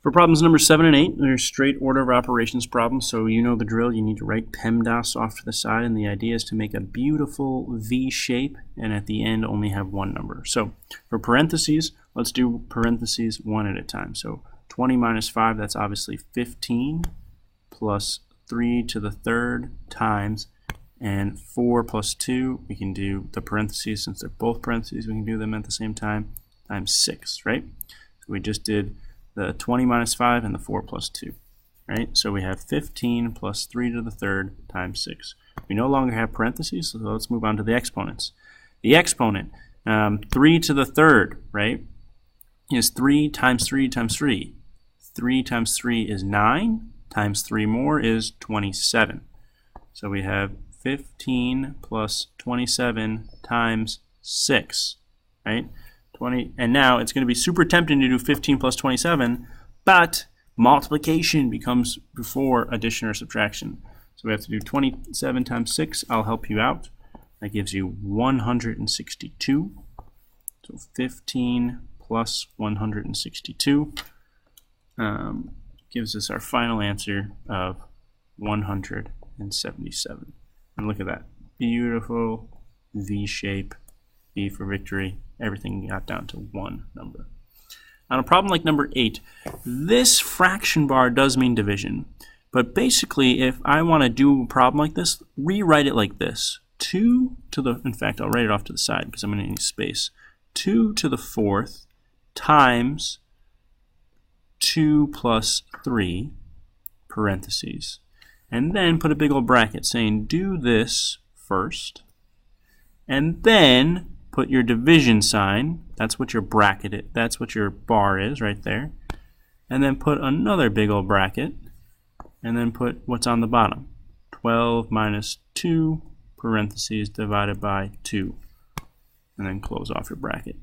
For problems number 7 and 8, they're straight order of operations problems, so you know the drill. You need to write PEMDAS off to the side, and the idea is to make a beautiful V shape, and at the end only have one number. So for parentheses, let's do parentheses one at a time. So 20 minus 5, that's obviously 15, plus 3 to the third times, and 4 plus 2, we can do the parentheses, since they're both parentheses, we can do them at the same time, times 6, right? So we just did the 20 minus 5 and the 4 plus 2, right? So we have 15 plus 3 to the third times 6. We no longer have parentheses, so let's move on to the exponents. The exponent, 3 to the third, right, is 3 times 3 times 3. 3 times 3 is 9, times 3 more is 27. So we have 15 plus 27 times 6, right? 20, and now it's going to be super tempting to do 15 plus 27, but multiplication becomes before addition or subtraction. So we have to do 27 times 6. I'll help you out. That gives you 162. So 15 plus 162 gives us our final answer of 177. And look at that. Beautiful V shape, V for victory. Everything got down to one number. On a problem like number 8, this fraction bar does mean division. But basically, if I want to do a problem like this, rewrite it like this. 2 to the, in fact, I'll write it off to the side because I'm going to need space. 2 to the fourth times 2 plus 3, parentheses. And then put a big old bracket saying do this first. And then put your division sign, that's what your bracket is, that's what your bar is right there. And then put another big old bracket, and then put what's on the bottom. 12 minus 2, parentheses, divided by 2. And then close off your bracket.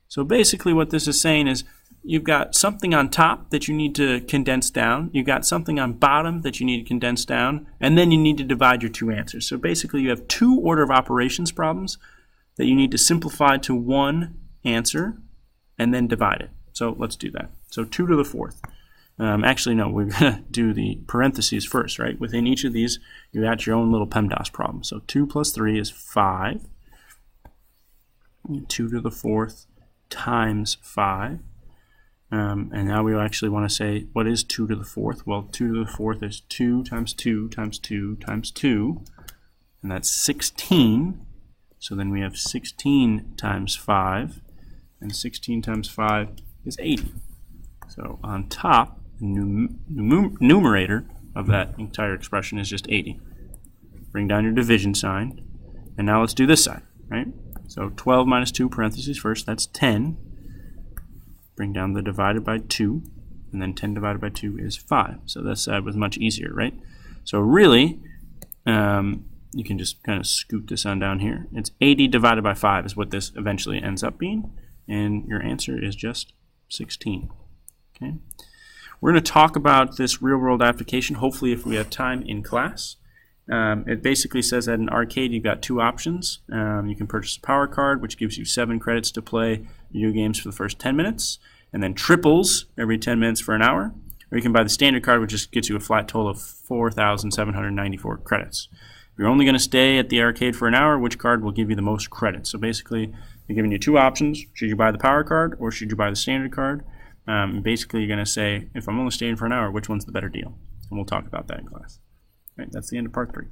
So basically what this is saying is you've got something on top that you need to condense down, you've got something on bottom that you need to condense down, and then you need to divide your two answers. So basically you have two order of operations problems that you need to simplify to one answer and then divide it. So let's do that. So 2 to the fourth. Actually, no, we're going to do the parentheses first, right? Within each of these, you got your own little PEMDAS problem. So 2 plus 3 is 5. 2 to the fourth times 5. And now we actually want to say, what is 2 to the fourth? Well, 2 to the fourth is 2 times 2 times 2 times 2. And that's 16. So then we have 16 times 5, and 16 times 5 is 80. So on top, the numerator of that entire expression is just 80. Bring down your division sign, and now let's do this side, right? So 12 minus 2, parentheses first, that's 10. Bring down the divided by 2, and then 10 divided by 2 is 5. So this side was much easier, right? So really, you can just kind of scoot this on down here. It's 80 divided by 5 is what this eventually ends up being. And your answer is just 16. Okay. We're going to talk about this real-world application, hopefully if we have time in class. It basically says that in arcade you've got two options. You can purchase a power card, which gives you 7 credits to play video games for the first 10 minutes, and then triples every 10 minutes for an hour. Or you can buy the standard card, which just gets you a flat total of 4,794 credits. If you're only going to stay at the arcade for an hour, which card will give you the most credits? So basically, they're giving you two options. Should you buy the power card or should you buy the standard card? Basically, you're going to say, if I'm only staying for an hour, which one's the better deal? And we'll talk about that in class. All right, that's the end of part 3.